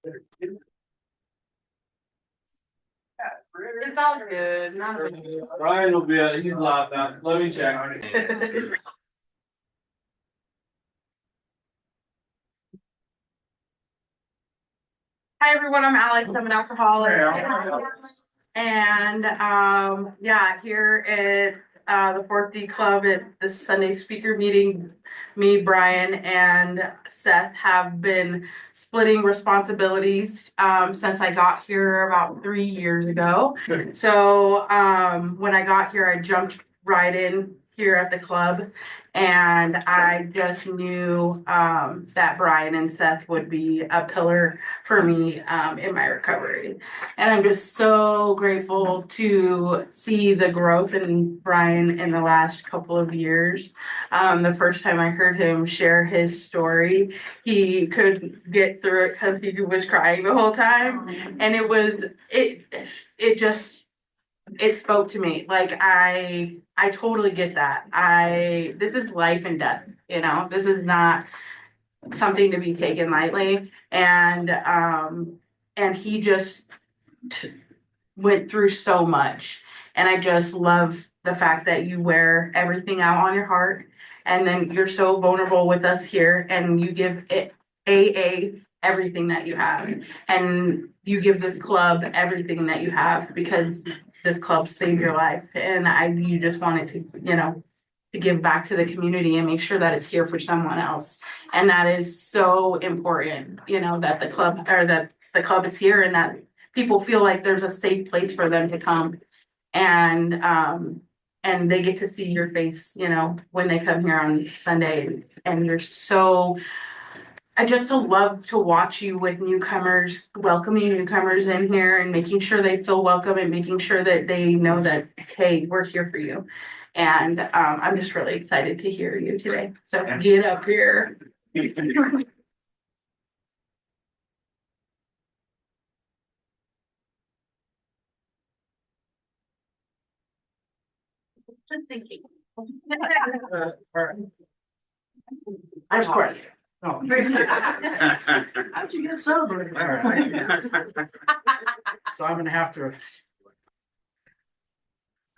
It's all good. Not a big deal. Ryan will be he's locked out. Let me check. Hi everyone, I'm Alex. I'm an alcoholic. And yeah, here at the Fourth D Club at the Sunday speaker meeting, me, Brian, and Seth have been splitting responsibilities since I got here about 3 years ago. So when I got here, I jumped right in here at the club, and I just knew that Brian and Seth would be a pillar for me in my recovery. And I'm just so grateful to see the growth in Brian in the last couple of years. The first time I heard him share his story, he couldn't get through it because he was crying the whole time. And it spoke to me. Like I totally get that. This is life and death, this is not something to be taken lightly. And he just went through so much. And I just love the fact that you wear everything out on your heart, and then you're so vulnerable with us here, and you give it AA everything that you have, and you give this club everything that you have, because this club saved your life, and you just wanted to give back to the community and make sure that it's here for someone else. And that is so important, that the club is here, and that people feel like there's a safe place for them to come, and they get to see your face, when they come here on Sunday. And I just love to watch you with newcomers, welcoming newcomers in here and making sure they feel welcome, and making sure that they know that, hey, we're here for you. And I'm just really excited to hear you today. So get up here. Just thinking. Nice question. Oh. How'd you get sober? All right. So I'm gonna have to.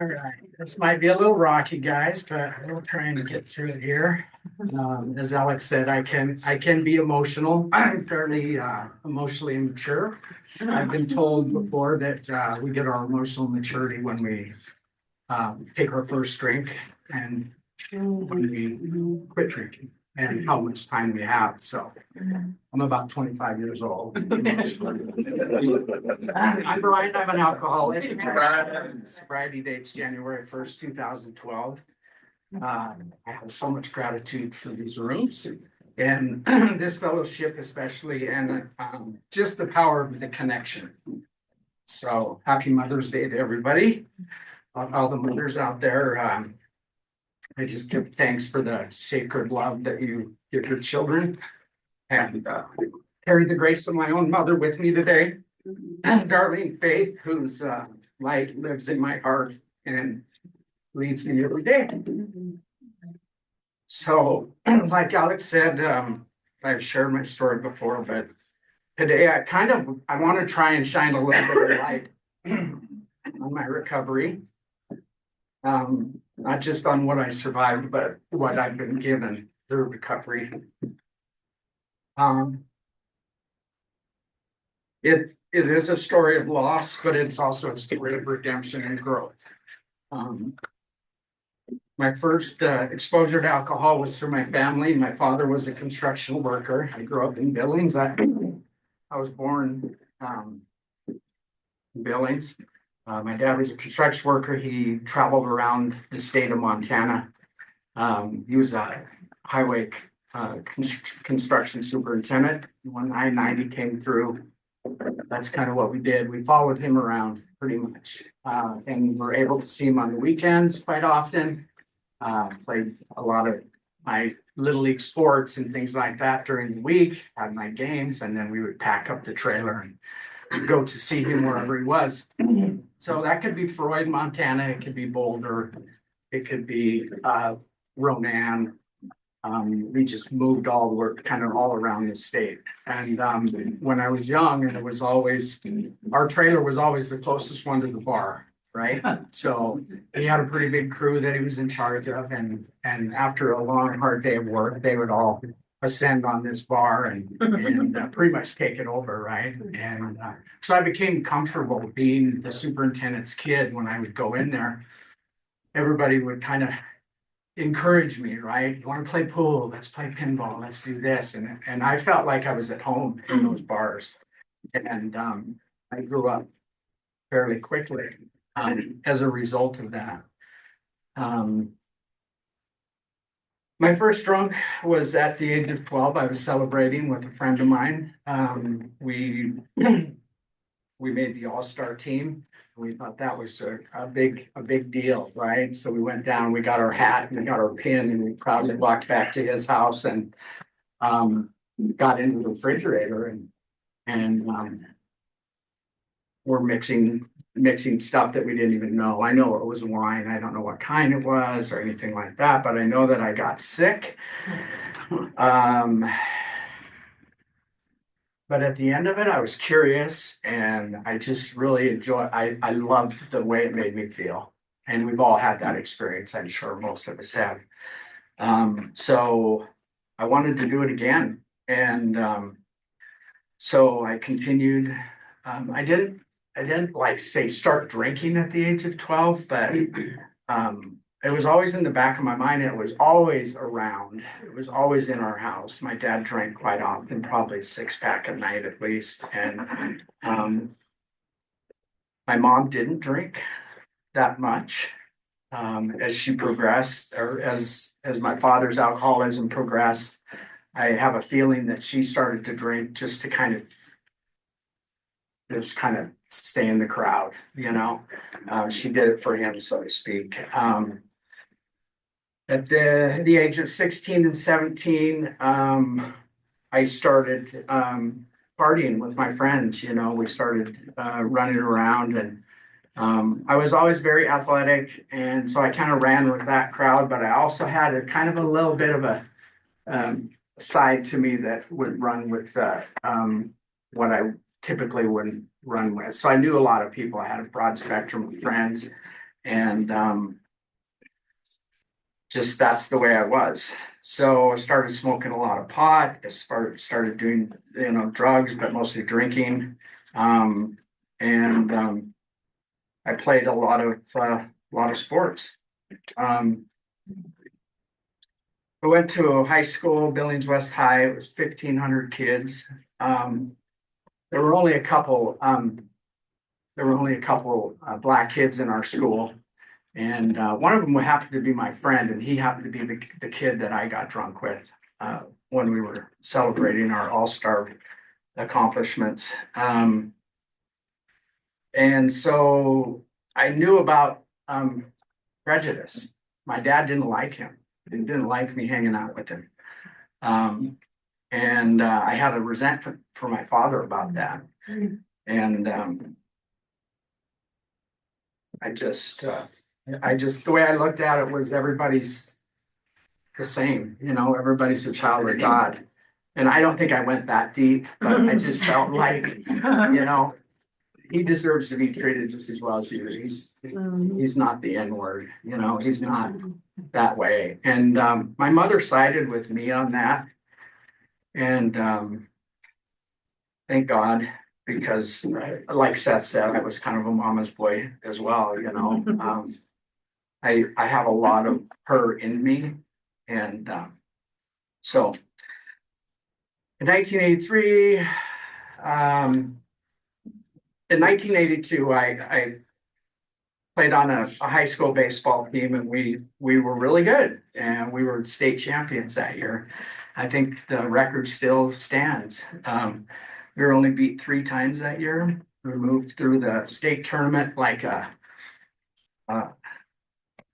All right, this might be a little rocky, guys, but we'll try and get through it here. As Alex said, I can be emotional. I'm fairly emotionally immature. I've been told before that we get our emotional maturity when we take our first drink, and when we quit drinking, and how much time we have. So I'm about 25 years old. I'm Brian. I'm an alcoholic. Sobriety date's January 1st, 2012. I have so much gratitude for these rooms and this fellowship especially, and just the power of the connection. So happy Mother's Day to everybody. All the mothers out there. I just give thanks for the sacred love that you give your children, and carry the grace of my own mother with me today. Darlene Faith, whose light lives in my heart and leads me every day. So, like Alex said, I've shared my story before, but today I want to try and shine a little bit of light on my recovery. Not just on what I survived, but what I've been given through recovery. It is a story of loss, but it's also a story of redemption and growth. My first exposure to alcohol was through my family. My father was a construction worker. I grew up in Billings. I was born in Billings. My dad was a construction worker. He traveled around the state of Montana. He was a highway construction superintendent. When I-90 came through, that's kind of what we did. We followed him around pretty much, and we're able to see him on the weekends quite often. Played a lot of my little league sports and things like that during the week, had my games, and then we would pack up the trailer and go to see him wherever he was. So that could be Freud, Montana. It could be Boulder. It could be Ronan. We just moved all the work kind of all around the state. And when I was young, and it was always, our trailer was always the closest one to the bar, right? So he had a pretty big crew that he was in charge of, and after a long, hard day of work, they would all ascend on this bar and pretty much take it over, right? And so I became comfortable being the superintendent's kid when I would go in there. Everybody would kind of encourage me, right? You want to play pool? Let's play pinball. Let's do this. And I felt like I was at home in those bars. And I grew up fairly quickly as a result of that. My first drunk was at the age of 12. I was celebrating with a friend of mine. We made the all-star team. We thought that was a big deal, right? So we went down, we got our hat and we got our pin, and we proudly walked back to his house and got into the refrigerator and we're mixing stuff that we didn't even know. I know it was wine. I don't know what kind it was or anything like that, but I know that I got sick. But at the end of it, I was curious and I just really I loved the way it made me feel. And we've all had that experience. I'm sure most of us have. So I wanted to do it again. And so I continued. I didn't like say start drinking at the age of 12, but it was always in the back of my mind. And it was always around. It was always in our house. My dad drank quite often, probably a 6-pack a night at least. And my mom didn't drink that much. As she progressed, or as my father's alcoholism progressed, I have a feeling that she started to drink just to kind of stay in the crowd, you know. She did it for him, so to speak. At the age of 16 and 17, I started partying with my friends. You know, we started running around, and I was always very athletic, and so I kind of ran with that crowd. But I also had a kind of a little bit of a side to me that would run with what I typically wouldn't run with. So I knew a lot of people. I had a broad spectrum of friends, and just that's the way I was. So I started smoking a lot of pot. I started doing, you know, drugs, but mostly drinking. And I played a lot of sports. I went to high school, Billings West High. It was 1,500 kids. There were only a couple black kids in our school. And one of them happened to be my friend, and he happened to be the kid that I got drunk with when we were celebrating our all-star accomplishments. And so I knew about prejudice. My dad didn't like him. He didn't like me hanging out with him. And I had a resentment for my father about that. And I just, the way I looked at it was everybody's the same, you know, everybody's a child of God. And I don't think I went that deep, but I just felt like, you know, he deserves to be treated just as well as you. He's not the N-word, you know, he's not that way. And my mother sided with me on that. And thank God, because like Seth said, I was kind of a mama's boy as well, you know. I have a lot of her in me. And so in 1983, in 1982, I played on a high school baseball team, and we were really good, and we were state champions that year. I think the record still stands. We were only beat 3 times that year. We moved through the state tournament like a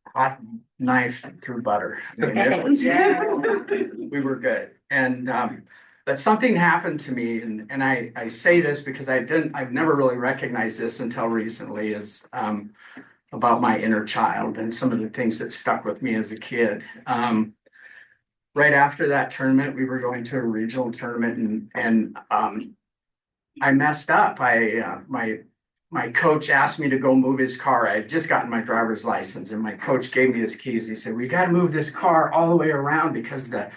hot knife through butter. I mean, we were good. And but something happened to me, and I say this because I've never really recognized this until recently, is about my inner child and some of the things that stuck with me as a kid. right after that tournament, we were going to a regional tournament and I messed up. My coach asked me to go move his car. I had just gotten my driver's license and my coach gave me his keys. He said, we got to move this car all the way around because the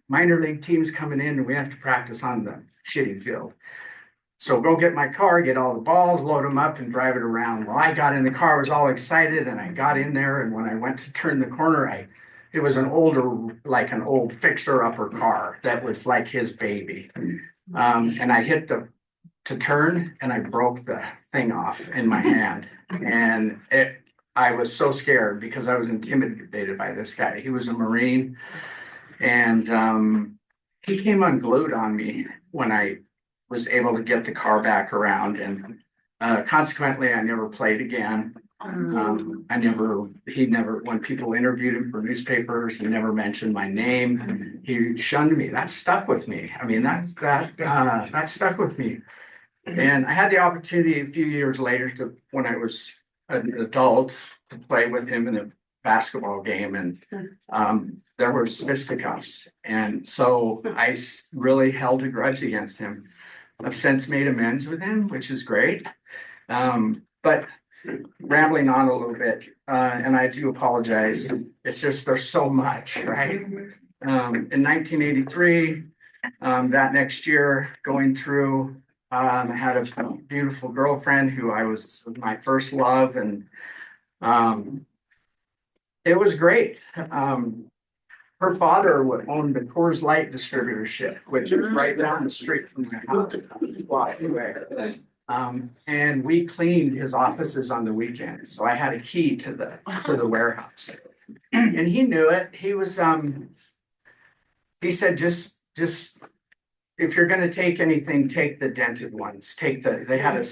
minor league team's coming in and we have to practice on the shitty field. So go get my car, get all the balls, load them up and drive it around. Well, I got in the car, was all excited and I got in there. And when I went to turn the corner, it was an old fixer upper car that was like his baby. And I hit to turn and I broke the thing off in my hand. And I was so scared because I was intimidated by this guy. He was a Marine and he came unglued on me when I was able to get the car back around. And consequently, I never played again. When people interviewed him for newspapers, he never mentioned my name. He shunned me. That stuck with me. I mean, that stuck with me. And I had the opportunity a few years later when I was an adult, to play with him in a basketball game, and there were fisticuffs. And so I really held a grudge against him. I've since made amends with him, which is great. But rambling on a little bit, and I do apologize. It's just there's so much, right? In 1983, that next year, going through, I had a beautiful girlfriend who I was my first love, and it was great. Her father owned the Coors Light distributorship, which was right down the street from my house, a block away. And we cleaned his offices on the weekends. So I had a key to the warehouse. And he knew it. He said, just if you're gonna take anything, take the dented ones. They had a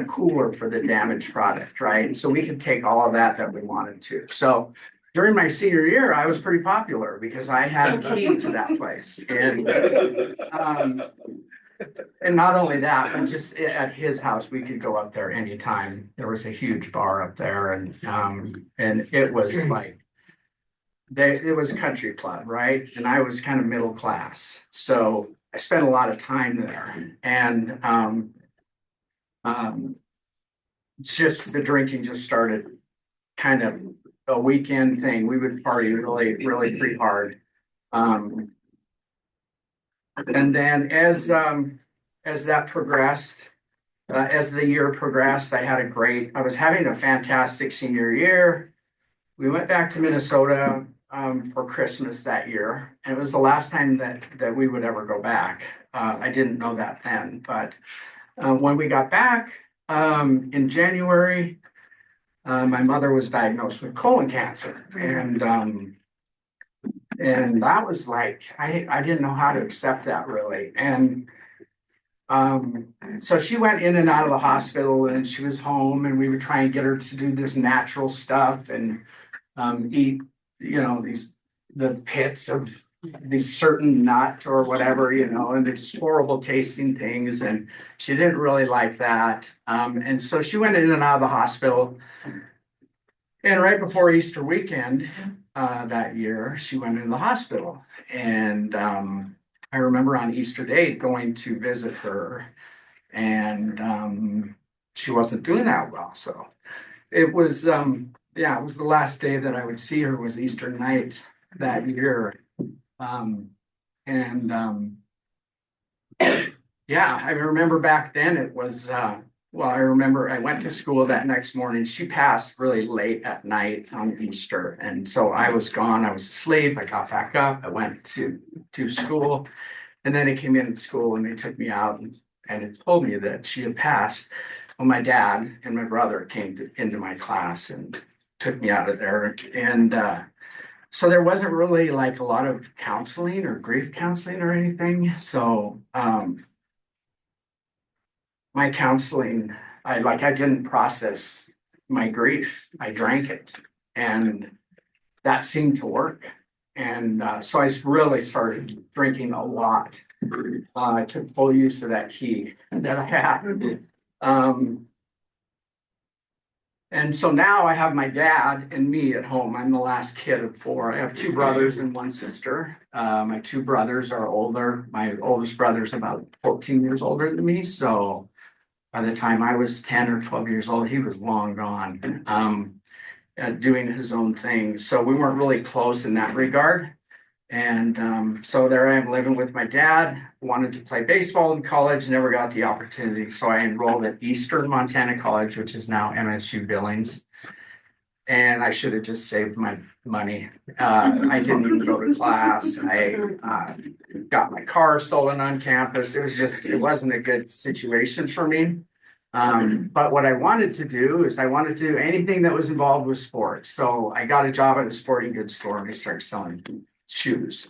cooler for the damaged product, right? So we could take all of that we wanted to. So during my senior year, I was pretty popular because I had a key to that place. And not only that, but just at his house, we could go up there anytime. There was a huge bar up there, and it was like it was a country club, right? And I was kind of middle class, so I spent a lot of time there, and just the drinking just started kind of a weekend thing. We would party really, really pretty hard. And then as that progressed, as the year progressed, I was having a fantastic senior year. We went back to Minnesota for Christmas that year. And it was the last time that we would ever go back. I didn't know that then, but when we got back in January, my mother was diagnosed with colon cancer. And that was like, I didn't know how to accept that really. And so she went in and out of the hospital and she was home, and we would try and get her to do this natural stuff and eat, the pits of these certain nut or whatever, and it's just horrible tasting things. And she didn't really like that. And so she went in and out of the hospital. And right before Easter weekend that year, she went into the hospital. And I remember on Easter Day going to visit her, and she wasn't doing that well. So it was, it was the last day that I would see her was Easter night that year. I remember back then it was, I remember I went to school that next morning. She passed really late at night on Easter. And so I was gone. I was asleep. I got back up. I went to school. And then I came into school and they took me out and it told me that she had passed. Well, my dad and my brother came into my class and took me out of there. And so there wasn't really like a lot of counseling or grief counseling or anything. So my counseling, I didn't process my grief. I drank it, and that seemed to work. And so I really started drinking a lot. I took full use of that key that I had. And so now I have my dad and me at home. I'm the last kid of four. I have two brothers and one sister. My two brothers are older. My oldest brother's about 14 years older than me. So by the time I was 10 or 12 years old, he was long gone, doing his own thing. So we weren't really close in that regard. And so there I am living with my dad, wanted to play baseball in college, never got the opportunity. So I enrolled at Eastern Montana College, which is now MSU Billings. And I should have just saved my money. I didn't even go to class. I got my car stolen on campus. It wasn't a good situation for me. But what I wanted to do is I wanted to do anything that was involved with sports. So I got a job at a sporting goods store and I started selling shoes.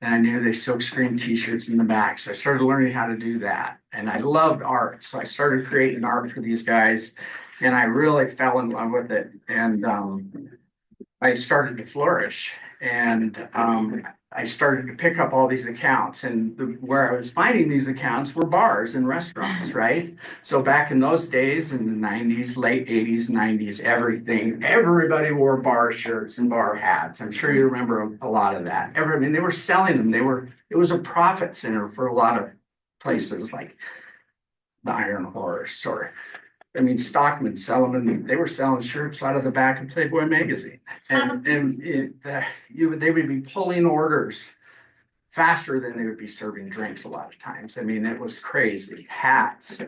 And I knew they silkscreen t-shirts in the back. So I started learning how to do that. And I loved art. So I started creating art for these guys. And I really fell in love with it. And I started to flourish. And I started to pick up all these accounts. And where I was finding these accounts were bars and restaurants, right? So back in those days, in the 90s, late 80s, 90s, everybody wore bar shirts and bar hats. I'm sure you remember a lot of that. They were selling them. It was a profit center for a lot of places like the Iron Horse Stockman they were selling shirts out of the back of Playboy magazine. They would be pulling orders faster than they would be serving drinks a lot of times. It was crazy. Hats,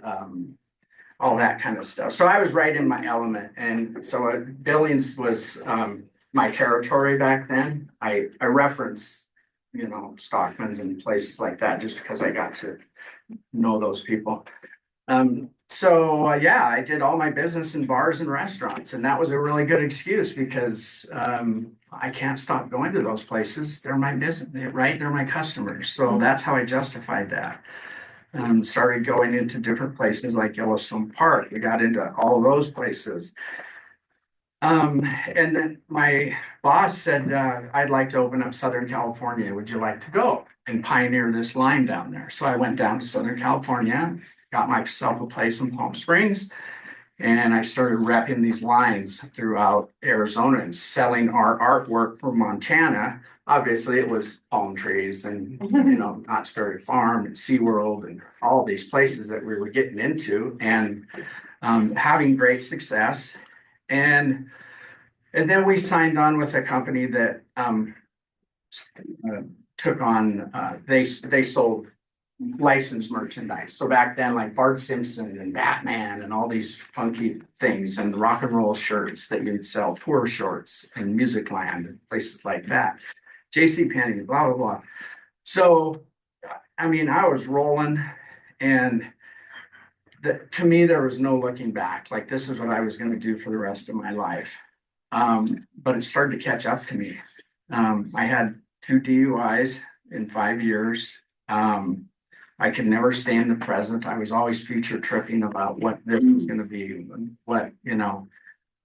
all that kind of stuff. So I was right in my element. And so Billings was my territory back then. I reference, Stockman's and places like that just because I got to know those people. I did all my business in bars and restaurants, and that was a really good excuse because I can't stop going to those places. They're my business, right? They're my customers. So that's how I justified that. Started going into different places like Yellowstone Park. We got into all those places. And then my boss said, I'd like to open up Southern California. Would you like to go and pioneer this line down there? So I went down to Southern California, got myself a place in Palm Springs, and I started repping these lines throughout Arizona and selling our artwork from Montana. Obviously, it was palm trees and, Knott's Berry Farm and SeaWorld and all these places that we were getting into and having great success. And then we signed on with a company that took on, they sold licensed merchandise. So back then, like Bart Simpson and Batman and all these funky things and rock and roll shirts that you'd sell, tour shorts and Music Land and places like that. JCPenney, blah, blah, blah. So, I was rolling and to me, there was no looking back. Like this is what I was going to do for the rest of my life. But it started to catch up to me. I had 2 DUIs in 5 years. I could never stay in the present. I was always future tripping about what this was going to be, what,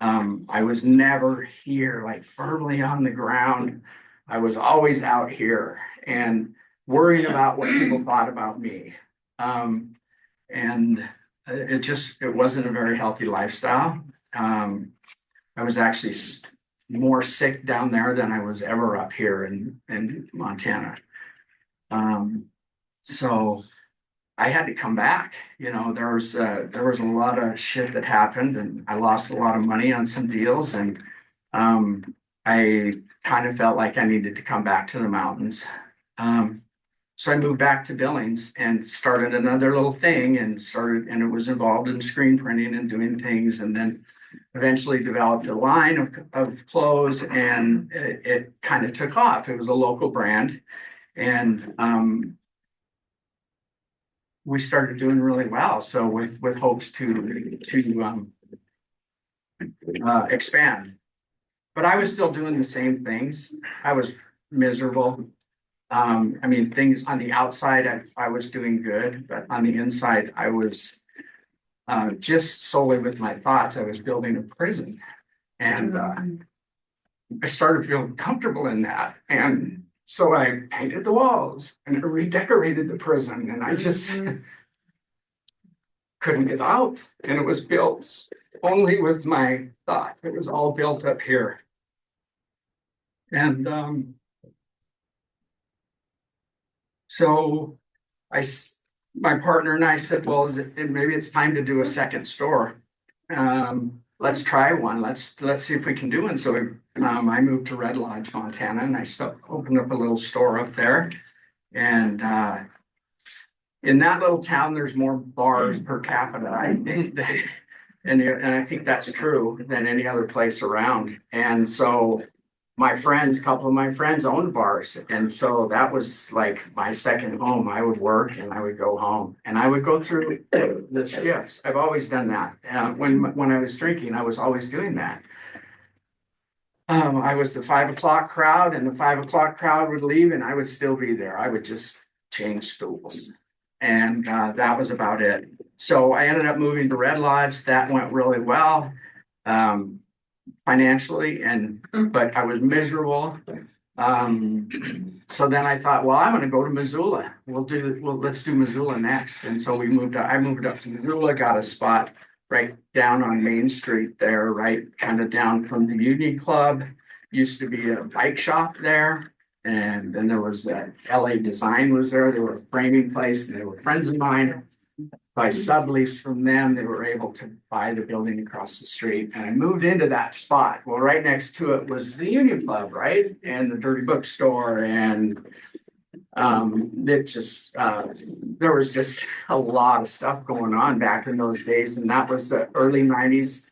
I was never here, like firmly on the ground. I was always out here and worrying about what people thought about me. And it wasn't a very healthy lifestyle. I was actually more sick down there than I was ever up here in Montana. So I had to come back. There was a lot of shit that happened, and I lost a lot of money on some deals, and I kind of felt like I needed to come back to the mountains. So I moved back to Billings and started another little thing and it was involved in screen printing and doing things, and then eventually developed a line of clothes, and it kind of took off. It was a local brand, and we started doing really well. So with hopes to expand, but I was still doing the same things. I was miserable. Things on the outside, I was doing good, but on the inside, I was just solely with my thoughts. I was building a prison, and I started feeling comfortable in that. And so I painted the walls and redecorated the prison, and I just couldn't get out. And it was built only with my thoughts. It was all built up here. And so my partner and I said, well, maybe it's time to do a second store. Let's try one. Let's see if we can do one. So I moved to Red Lodge, Montana, and I opened up a little store up there. And in that little town, there's more bars per capita, I think, and I think that's true than any other place around. And so a couple of my friends owned bars. And so that was like my second home. I would work and I would go home and I would go through the shifts. I've always done that. When I was drinking, I was always doing that. I was the 5 o'clock crowd, and the 5 o'clock crowd would leave and I would still be there. I would just change stools. And that was about it. So I ended up moving to Red Lodge. That went really well. Financially, but I was miserable. So then I thought, well, I'm going to go to Missoula. Let's do Missoula next. And so I moved up to Missoula, got a spot right down on Main Street there, right kind of down from the Union Club. Used to be a bike shop there. And then there was LA Design was there. They were a framing place. And they were friends of mine. I subleased from them. They were able to buy the building across the street, and I moved into that spot. Well, right next to it was the Union Club, right? And the Dirty Bookstore, and there was just a lot of stuff going on back in those days. And that was the early 90s,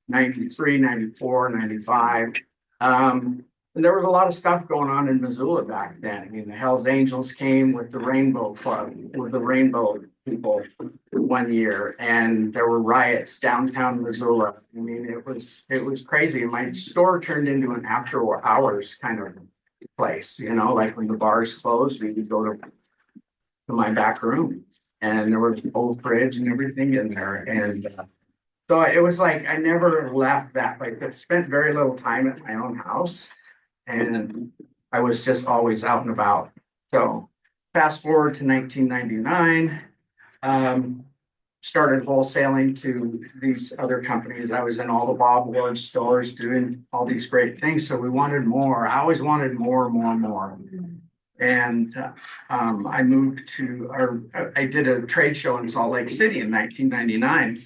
93, 94, 95. And there was a lot of stuff going on in Missoula back then. I mean, the Hells Angels came with the Rainbow Club, with the Rainbow people one year, and there were riots downtown Missoula. I mean, it was crazy. My store turned into an after hours kind of place, like when the bars closed, we would go to my back room, and there was an old fridge and everything in there. And so it was like I never left that. Like, I spent very little time at my own house. And I was just always out and about. So fast forward to 1999, started wholesaling to these other companies. I was in all the Bob Ward stores doing all these great things. So we wanted more. I always wanted more. And I did a trade show in Salt Lake City in 1999.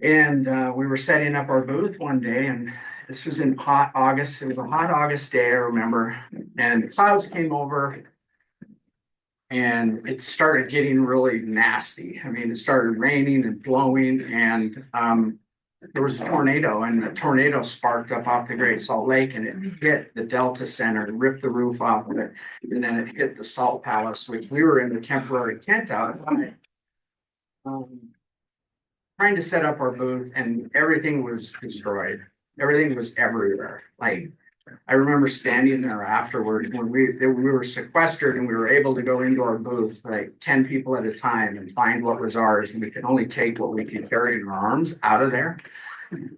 And we were setting up our booth one day, and this was in hot August. It was a hot August day, I remember. And the clouds came over and it started getting really nasty. I mean, it started raining and blowing, and there was a tornado, and the tornado sparked up off the Great Salt Lake, and it hit the Delta Center and ripped the roof off of it. And then it hit the Salt Palace, which we were in the temporary tent out trying to set up our booth, and everything was destroyed. Everything was everywhere. Like, I remember standing there afterwards when we were sequestered and we were able to go into our booth, like 10 people at a time, and find what was ours. And we could only take what we could carry in our arms out of there.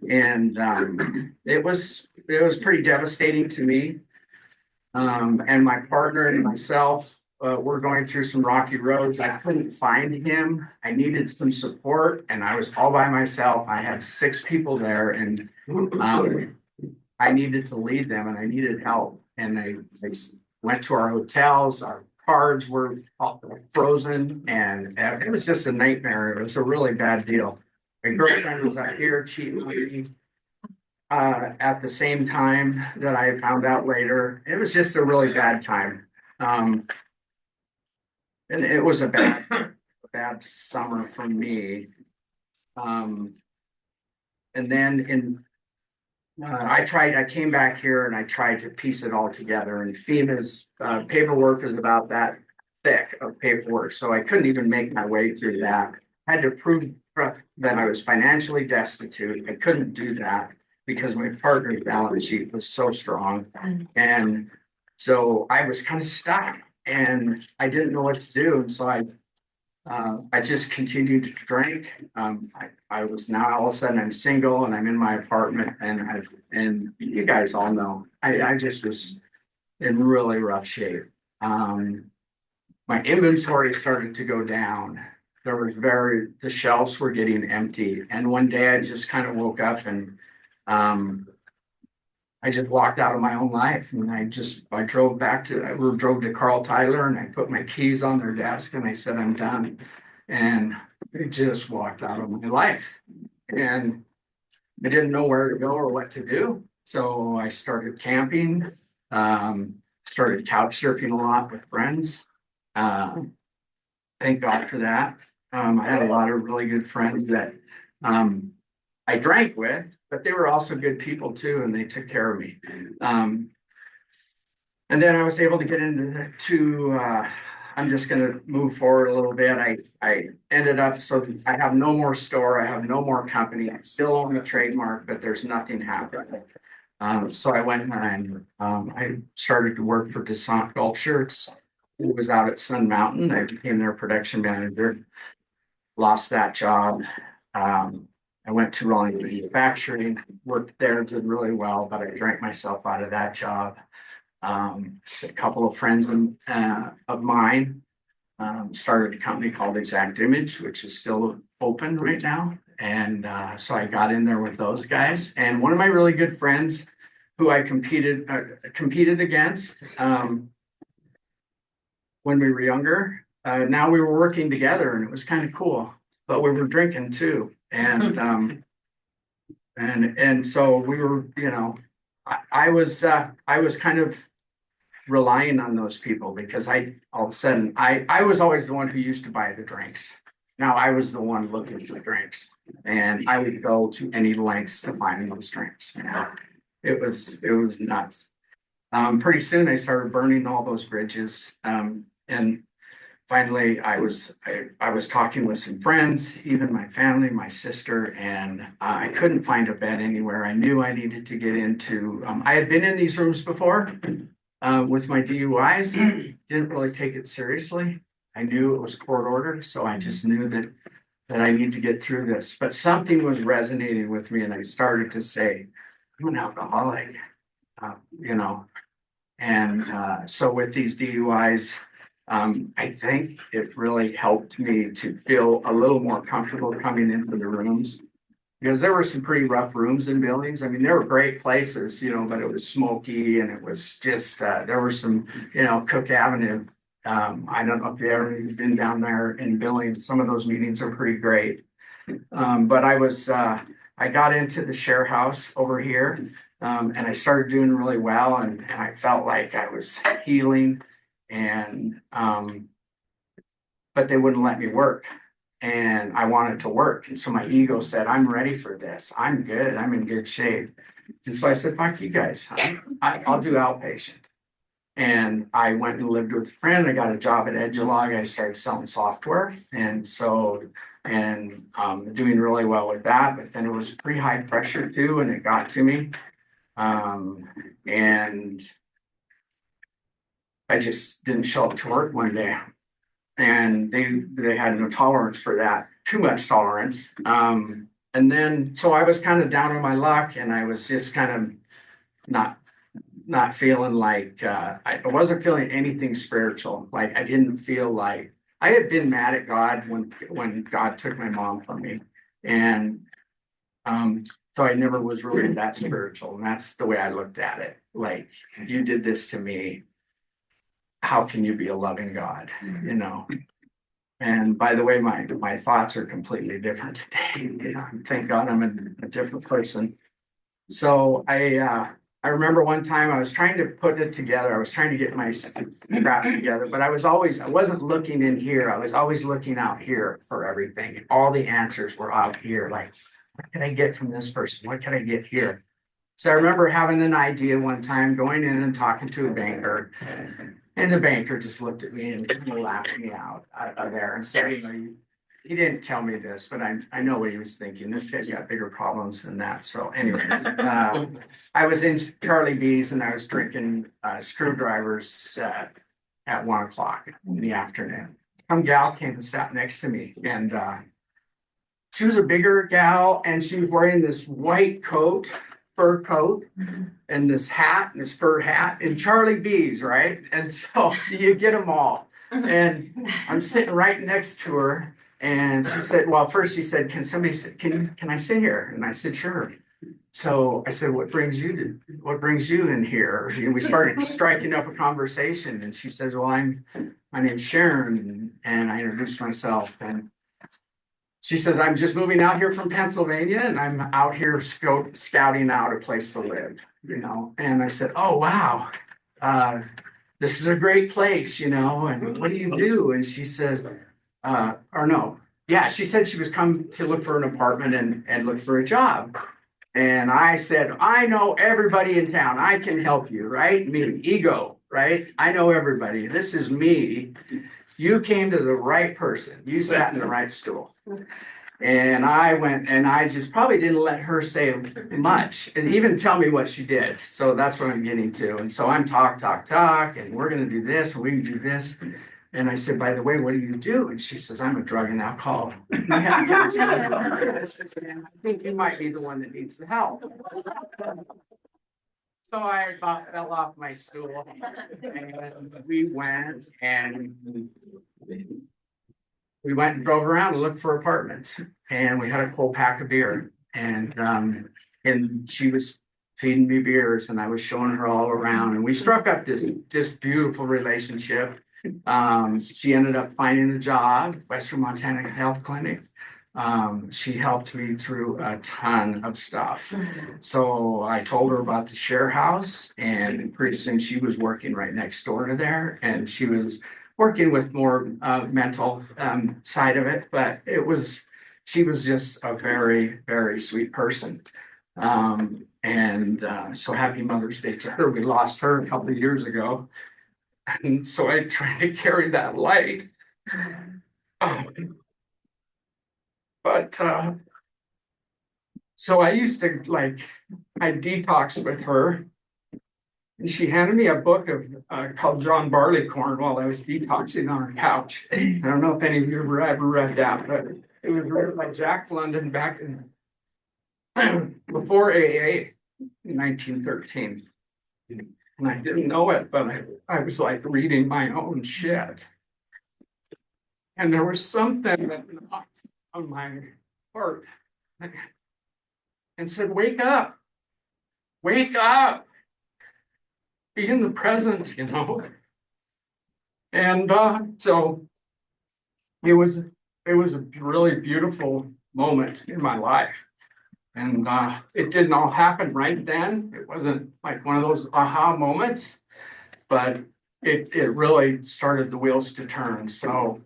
And it was pretty devastating to me. And my partner and myself, we're going through some rocky roads. I couldn't find him. I needed some support, and I was all by myself. I had 6 people there, and I needed to lead them, and I needed help. And I went to our hotels. Our cards were frozen, and it was just a nightmare. It was a really bad deal. My girlfriend was out here cheating on me at the same time that I found out later. It was just a really bad time. And it was a bad summer for me. And then I came back here and I tried to piece it all together, and FEMA's paperwork was about that thick of paperwork. So I couldn't even make my way through that. I had to prove that I was financially destitute. I couldn't do that because my partner's balance sheet was so strong. And so I was kind of stuck, and I didn't know what to do. And so I just continued to drink. I was now all of a sudden I'm single and I'm in my apartment, and you guys all know I just was in really rough shape. My inventory started to go down. the shelves were getting empty. And one day I just kind of woke up and, I just walked out of my own life and I drove drove to Carl Tyler and I put my keys on their desk and I said, I'm done. And I just walked out of my life and I didn't know where to go or what to do. So I started camping, started couch surfing a lot with friends. Thank God for that. I had a lot of really good friends that I drank with, but they were also good people too, and they took care of me. And then I was able to get I'm just gonna move forward a little bit. I ended up, so I have no more store, I have no more company, I still own the trademark, but there's nothing happening. So I went and I started to work for Descent Golf Shirts. It was out at Sun Mountain. I became their production manager, lost that job. I went to Raleigh Manufacturing, worked there, did really well, but I drank myself out of that job. A couple of friends of mine started a company called Exact Image, which is still open right now. And so I got in there with those guys. And one of my really good friends who I competed against when we were younger, now we were working together and it was kind of cool, but we were drinking too. And so we were, I was kind of relying on those people because all of a sudden I was always the one who used to buy the drinks. Now I was the one looking for the drinks and I would go to any lengths to find those drinks. It was nuts. Pretty soon I started burning all those bridges. And finally I was talking with some friends, even my family, my sister, and I couldn't find a bed anywhere. I knew I needed to get into, I had been in these rooms before with my DUIs, didn't really take it seriously. I knew it was court ordered, so I just knew that I need to get through this. But something was resonating with me and I started to say, I'm an alcoholic, And so with these DUIs, I think it really helped me to feel a little more comfortable coming into the rooms because there were some pretty rough rooms in Billings. I mean, they were great places, but it was smoky and it was just, there were some, Cook Avenue. I don't know if you've ever been down there in Billings. Some of those meetings are pretty great. But I got into the share house over here. And I started doing really well and I felt like I was healing and but they wouldn't let me work and I wanted to work. And so my ego said, I'm ready for this. I'm good. I'm in good shape. And so I said, fuck you guys. I'll do outpatient. And I went and lived with a friend. I got a job at Edgelog. I started selling software. And so doing really well with that. But then it was pretty high pressure too. And it got to me. And I just didn't show up to work one day and they had no tolerance for that, too much tolerance. And then, so I was kind of down on my luck and I was just kind of not feeling like, I wasn't feeling anything spiritual. Like I didn't feel like I had been mad at God when God took my mom from me. And, so I never was really that spiritual. And that's the way I looked at it. Like, you did this to me. How can you be a loving God? And by the way, my thoughts are completely different today. Thank God I'm a different person. So I remember one time I was trying to put it together. I was trying to get my crap together, but I wasn't looking in here. I was always looking out here for everything. All the answers were out here. Like, what can I get from this person? What can I get here? So I remember having an idea one time, going in and talking to a banker, and the banker just looked at me and laughed me out of there and said, he didn't tell me this, but I know what he was thinking. This guy's got bigger problems than that. So anyways, I was in Charlie B's and I was drinking screwdrivers at 1 o'clock in the afternoon. Some gal came and sat next to me and she was a bigger gal and she was wearing this white coat, fur coat, and this fur hat, and Charlie B's, right? And so you get them all. And I'm sitting right next to her, And she said, well, first she said, can I sit here? And I said, sure. So I said, what brings you in here? And we started striking up a conversation, and she says, well, my name's Sharon, and I introduced myself, and she says, I'm just moving out here from Pennsylvania, and I'm out here scouting out a place to live, and I said, oh, wow. This is a great place, and what do you do? And she says, or no, yeah, she said she was come to look for an apartment and look for a job. And I said, I know everybody in town. I can help you, right? Me, ego, right? I know everybody. This is me. You came to the right person. You sat in the right stool. And I went and I just probably didn't let her say much and even tell me what she did. So that's what I'm getting to. And so I'm talk, and we're going to do this, and we can do this. And I said, by the way, what do you do? And she says, I'm a drug and alcohol. I think you might be the one that needs the help. So I about fell off my stool, and we went and drove around and looked for apartments, and we had a whole pack of beer, and she was feeding me beers, and I was showing her all around, and we struck up this beautiful relationship. She ended up finding a job, Western Montana Health Clinic. She helped me through a ton of stuff. So I told her about the share house, and pretty soon she was working right next door to there, and she was working with more mental side of it, but she was just a very, very sweet person. So happy Mother's Day to her. We lost her a couple of years ago. And so I tried to carry that light. So I used to I detoxed with her. And she handed me a book called John Barleycorn while I was detoxing on her couch. I don't know if any of you ever read that, but it was written by Jack London back in before AA in 1913. And I didn't know it, but I was reading my own shit. And there was something that knocked on my heart and said, wake up, be in the present, And so it was a really beautiful moment in my life. And it didn't all happen right then. It wasn't like one of those aha moments, but it really started the wheels to turn. So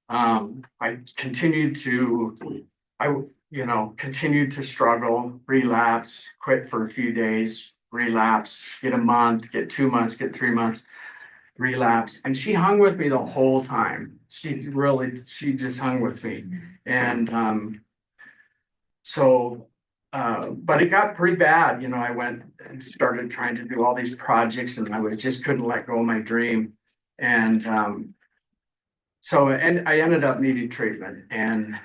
I continued to struggle, relapse, quit for a few days, relapse, get a month, get 2 months, get 3 months, relapse. And she hung with me the whole time. She just hung with me. And but it got pretty bad. I went and started trying to do all these projects, and I just couldn't let go of my dream. And I ended up needing treatment. And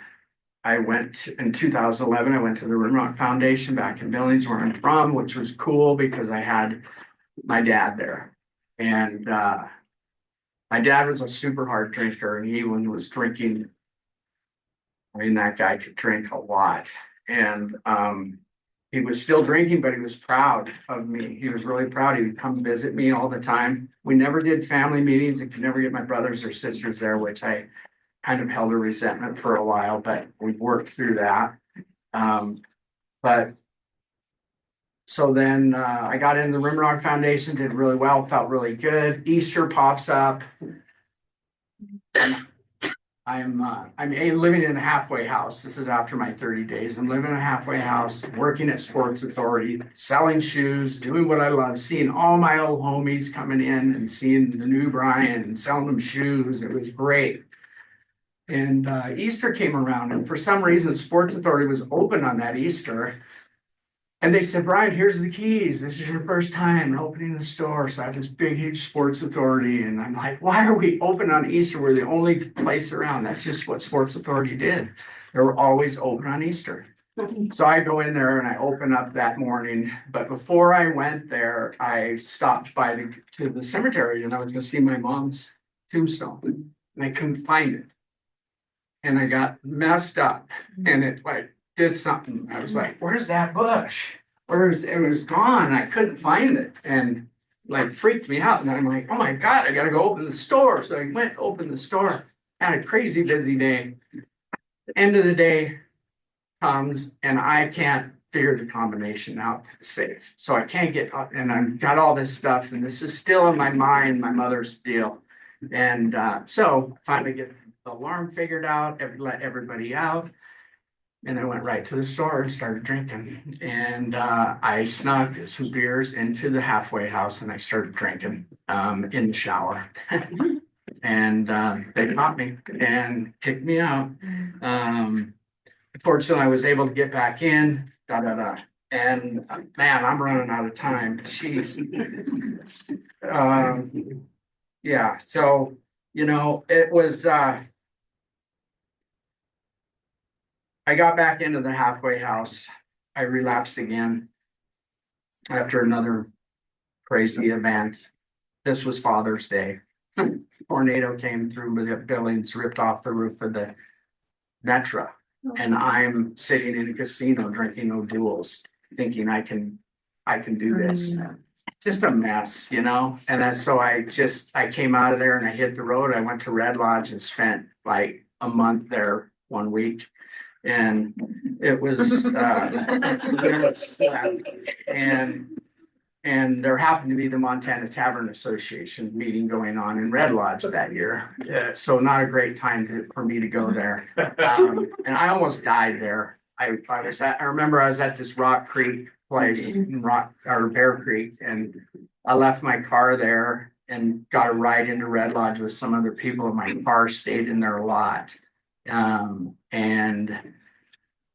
I went in 2011, I went to the Rimrock Foundation back in Billings, where I'm from, which was cool because I had my dad there. And my dad was a super hard drinker, and he was drinking. That guy could drink a lot. And he was still drinking, but he was proud of me. He was really proud. He would come visit me all the time. We never did family meetings. I could never get my brothers or sisters there, which I kind of held a resentment for a while, but we worked through that. So then I got in the Rimrock Foundation, did really well, felt really good. Easter pops up. I'm living in a halfway house. This is after my 30 days. I'm living in a halfway house, working at Sports Authority, selling shoes, doing what I love, seeing all my old homies coming in and seeing the new Brian and selling them shoes. It was great. And Easter came around, and for some reason, Sports Authority was open on that Easter. And they said, Brian, here's the keys. This is your first time opening the store. So I have this big, huge Sports Authority. And I'm like, why are we open on Easter? We're the only place around. That's just what Sports Authority did. They were always open on Easter. So I go in there and I open up that morning. But before I went there, I stopped by to the cemetery, and I was going to see my mom's tombstone. And I couldn't find it. and I got messed up and it like did something. I was like, where's that bush? It was gone. I couldn't find it and like freaked me out. And I'm like, oh my God, I gotta go open the store. So I went open the store, had a crazy busy day. End of the day comes and I can't figure the combination out to the safe. So I can't get up and I've got all this stuff and this is still in my mind, my mother's deal. And so finally get the alarm figured out, let everybody out. And I went right to the store and started drinking. And I snuck some beers into the halfway house and I started drinking in the shower. And they caught me and kicked me out. Fortunately, I was able to get back in. And man, I'm running out of time. Jeez. Yeah, so it was I got back into the halfway house. I relapsed again after another crazy event. This was Father's Day. Tornado came through with the buildings, ripped off the roof of the Metra. And I'm sitting in a casino drinking O'Doul's, thinking I can do this. Just a mess, And then so I came out of there and I hit the road. I went to Red Lodge and spent like a month there 1 week. And it was and there happened to be the Montana Tavern Association meeting going on in Red Lodge that year. So not a great time for me to go there. And I almost died there. I remember I was at this Rock Creek place in Bear Creek, and I left my car there and got a ride into Red Lodge with some other people, and my car stayed in there a lot. And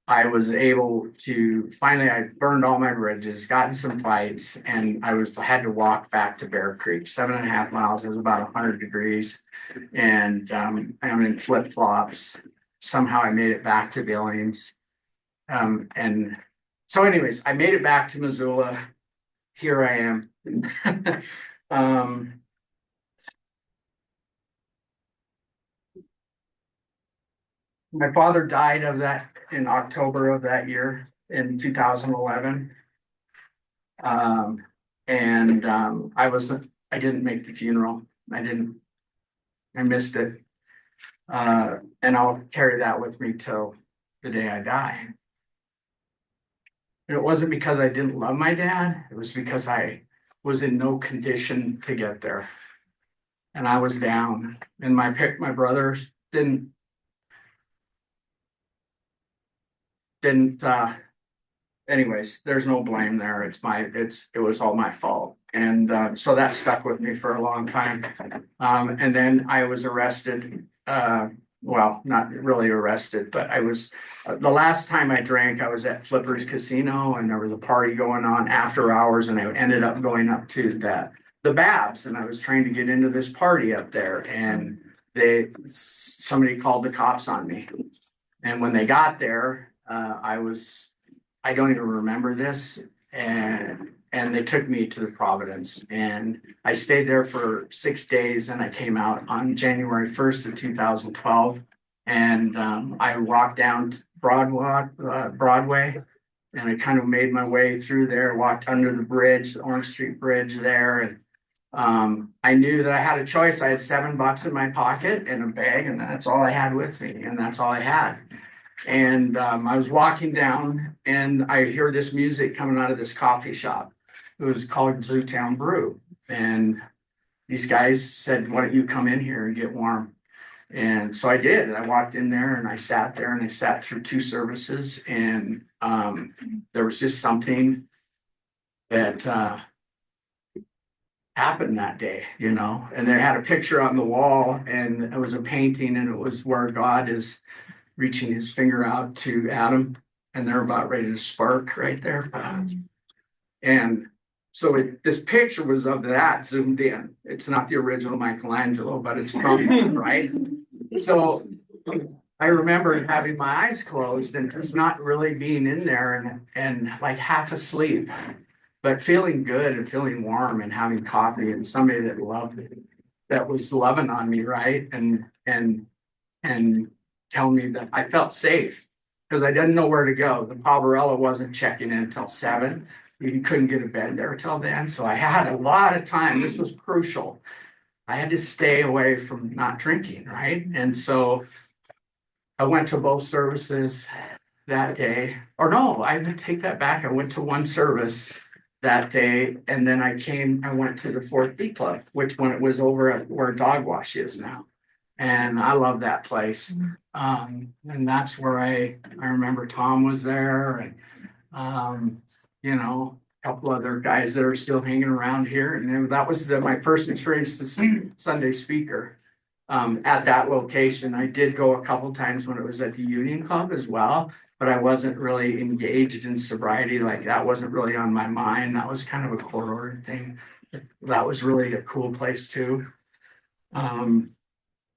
I was able to finally, I burned all my bridges, got in some fights, and I had to walk back to Bear Creek, 7.5 miles. It was about 100 degrees, and I'm in flip flops. Somehow I made it back to Billings, and so, anyways, I made it back to Missoula. Here I am. My father died of that in October of that year in 2011. I didn't make the funeral. I missed it. And I'll carry that with me till the day I die. And it wasn't because I didn't love my dad. It was because I was in no condition to get there. And I was down. And my brothers didn't anyways, there's no blame there. It was all my fault. And so that stuck with me for a long time. And then I was arrested. Well, not really arrested, but I was the last time I drank, I was at Flipper's Casino and there was a party going on after hours, and I ended up going up to the Babs, and I was trying to get into this party up there, and somebody called the cops on me. And when they got there, I don't even remember this, and they took me to the Providence, and I stayed there for 6 days, and I came out on January 1st of 2012, and I walked down Broadway, and I kind of made my way through there, walked under the bridge, the Orange Street Bridge there, and I knew that I had a choice. I had $7 in my pocket and a bag, and that's all I had with me, and that's all I had. And I was walking down, and I hear this music coming out of this coffee shop. It was called Zootown Brew. And these guys said, why don't you come in here and get warm? And so I did. And I walked in there and I sat there, and I sat through 2 services. And there was just something that happened that day, And they had a picture on the wall, and it was a painting, and it was where God is reaching his finger out to Adam, and they're about ready to spark right there. And so this picture was of that zoomed in. It's not the original Michelangelo, but it's from right. So I remember having my eyes closed and just not really being in there, and like half asleep, but feeling good and feeling warm and having coffee, and somebody that loved it, that was loving on me, right? And tell me that I felt safe because I didn't know where to go. The Poverello wasn't checking in until 7. You couldn't get a bed there till then. So I had a lot of time. This was crucial. I had to stay away from not drinking, right? And so I went to both services that day. Or no, I would take that back. I went to one service that day, and then I went to the Fourth D Club, which when it was over at where Dog Wash is now. And I love that place. And that's where I remember Tom was there, and you know, a couple other guys that are still hanging around here. And then that was my first experience to see Sunday speaker at that location. I did go a couple times when it was at the Union Club as well, but I wasn't really engaged in sobriety. Like that wasn't really on my mind. That was kind of a court ordered thing. That was really a cool place too.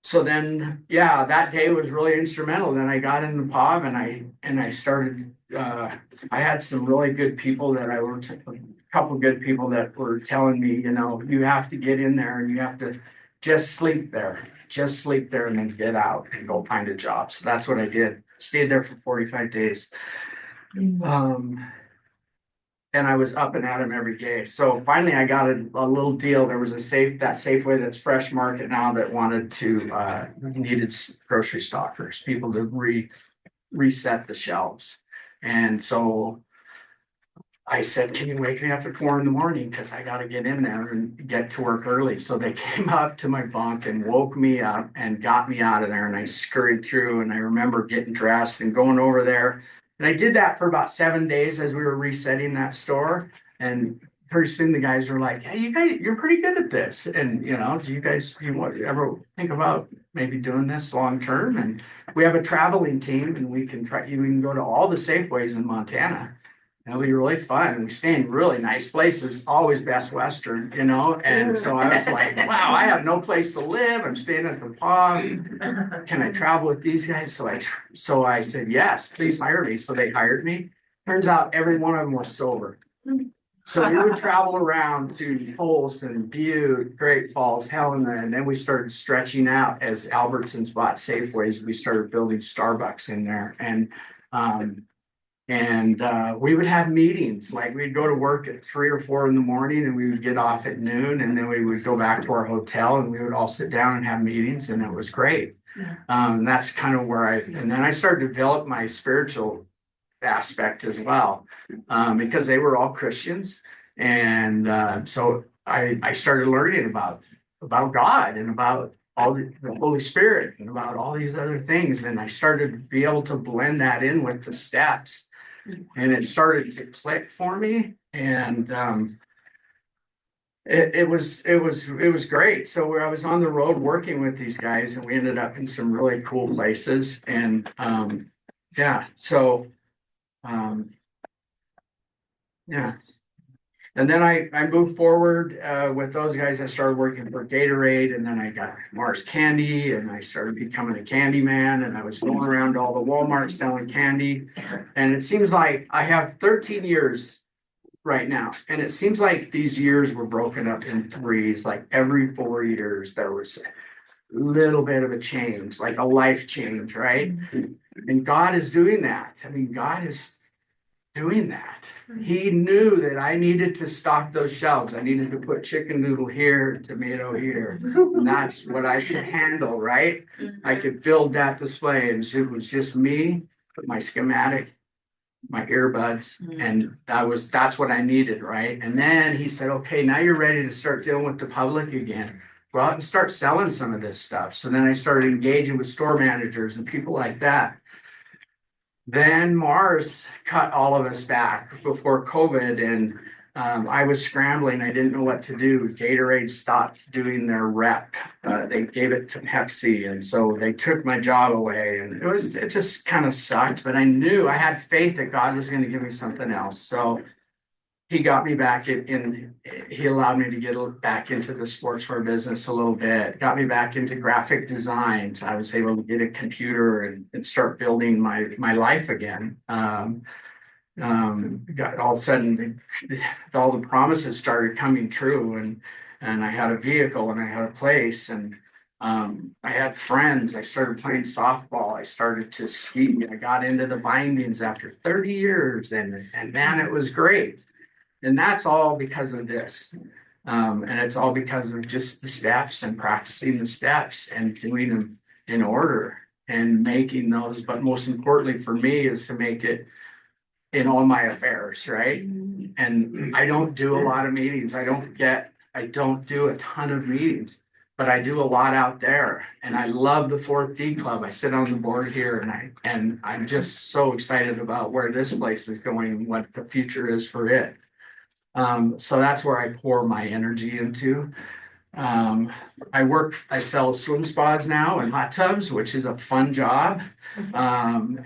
So then, yeah, that day was really instrumental. Then I got in the POV and I started, I had some really good people that I worked, a couple good people that were telling me, you know, you have to get in there and you have to just sleep there and then get out and go find a job. So that's what I did. Stayed there for 45 days. And I was up and at him every day. So finally I got a little deal. There was that Safeway that's Fresh Market now that needed grocery stockers, people to reset the shelves. And so I said, can you wake me up at 4 a.m? Because I got to get in there and get to work early. So they came up to my bunk and woke me up and got me out of there. And I scurried through, and I remember getting dressed and going over there. And I did that for about 7 days as we were resetting that store. And pretty soon the guys were like, hey, you're pretty good at this. And, you know, do you ever think about maybe doing this long term? And we have a traveling team, and we can go to all the Safeways in Montana. It'll be really fun. We stay in really nice places, always Best Western, you know? And so I was like, wow, I have no place to live. I'm staying at the POV. Can I travel with these guys? So I said, yes, please hire me. So they hired me. Turns out every one of them was sober. So we would travel around to Polson, Butte, Great Falls, Helena, and then we started stretching out as Albertsons bought Safeways. We started building Starbucks in there. And we would have meetings, like we'd go to work at 3 or 4 in the morning and we would get off at noon, and then we would go back to our hotel and we would all sit down and have meetings, and it was great. That's kind of where and then I started to develop my spiritual aspect as well, because they were all Christians. And so I started learning about God and about all the Holy Spirit and about all these other things. And I started to be able to blend that in with the steps, and it started to click for me. And it was great. So I was on the road working with these guys, and we ended up in some really cool places. And yeah, so yeah. And then I moved forward with those guys. I started working for Gatorade, and then I got Mars Candy, and I started becoming a candy man, and I was going around to all the Walmart selling candy. And it seems like I have 13 years right now, and it seems like these years were broken up in threes. Like every 4 years there was a little bit of a change, like a life change, right? And God is doing that. I mean, God is doing that. He knew that I needed to stock those shelves. I needed to put chicken noodle here, tomato here. And that's what I could handle, right? I could build that display, and it was just me, my schematic, my earbuds, and that's what I needed, right? And then he said, okay, now you're ready to start dealing with the public again. Go out and start selling some of this stuff. So then I started engaging with store managers and people like that. Then Mars cut all of us back before COVID, and I was scrambling. I didn't know what to do. Gatorade stopped doing their rep. They gave it to Pepsi, and so they took my job away, and it just kind of sucked. But I knew, I had faith that God was going to give me something else. So he got me back he allowed me to get back into the sportswear business a little bit, got me back into graphic design. So I was able to get a computer and start building my life again. Got all of a sudden, all the promises started coming true, and I had a vehicle and I had a place, and I had friends. I started playing softball. I started to ski. I got into the bindings after 30 years, and man, it was great. And that's all because of this. And it's all because of just the steps and practicing the steps and doing them in order and making those. But most importantly for me is to make it in all my affairs, right? And I don't do a lot of meetings. I don't do a ton of meetings, but I do a lot out there. And I love the Fourth D Club. I sit on the board here and I'm just so excited about where this place is going and what the future is for it. So that's where I pour my energy into. I sell swim spas now and hot tubs, which is a fun job. I'm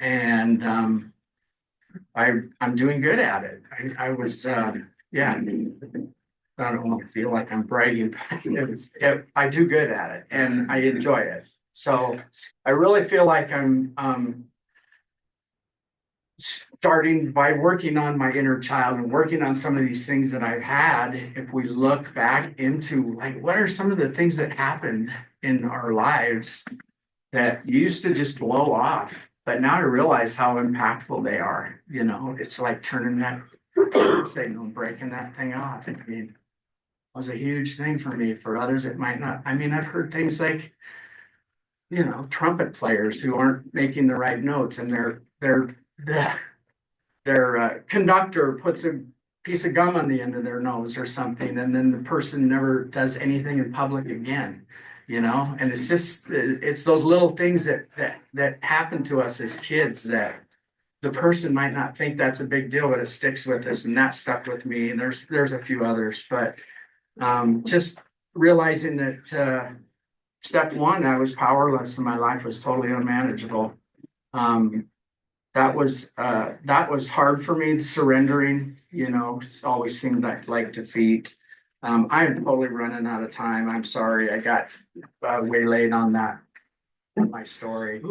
doing good at it. I was, yeah. I don't want to feel like I'm bragging, but I do good at it and I enjoy it. So I really feel like I'm, starting by working on my inner child and working on some of these things that I've had. If we look back into like, what are some of the things that happened in our lives that used to just blow off, but now I realize how impactful they are. You know, it's like turning that signal and breaking that thing off. I mean, it was a huge thing for me. For others, it might not. I mean, I've heard things like, you know, trumpet players who aren't making the right notes, and their conductor puts a piece of gum on the end of their nose or something, and then the person never does anything in public again, you know. And it's just it's those little things that happen to us as kids that the person might not think that's a big deal, but it sticks with us, and that stuck with me. And there's a few others, but just realizing that step one, I was powerless and my life was totally unmanageable. That was hard for me, surrendering, you know. It always seemed like defeat. I'm totally running out of time. I'm sorry. I got waylaid on that, my story.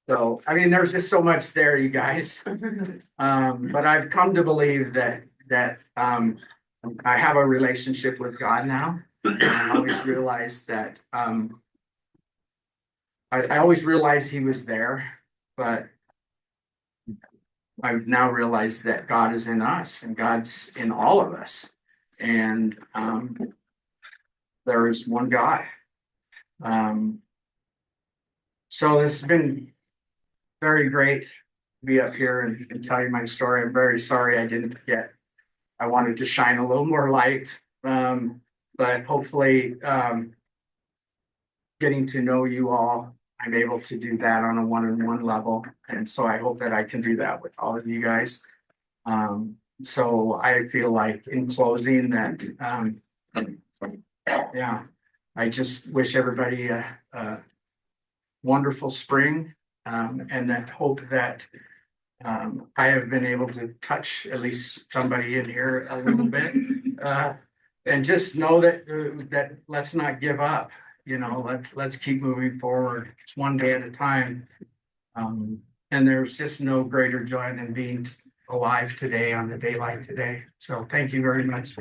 So, I mean, there's just so much there, you guys. But I've come to believe that I have a relationship with God now. I always realized that I always realized he was there, but I've now realized that God is in us and God's in all of us. And there is one God. So this has been very great to be up here and tell you my story. I'm very sorry I wanted to shine a little more light. But hopefully getting to know you all, I'm able to do that on a one-on-one level. And so I hope that I can do that with all of you guys. So I feel like in closing that, yeah, I just wish everybody a wonderful spring, and that hope that I have been able to touch at least somebody in here a little bit, and just know that let's not give up. You know, let's keep moving forward. It's one day at a time. And there's just no greater joy than being alive today on the daylight today. So thank you very much.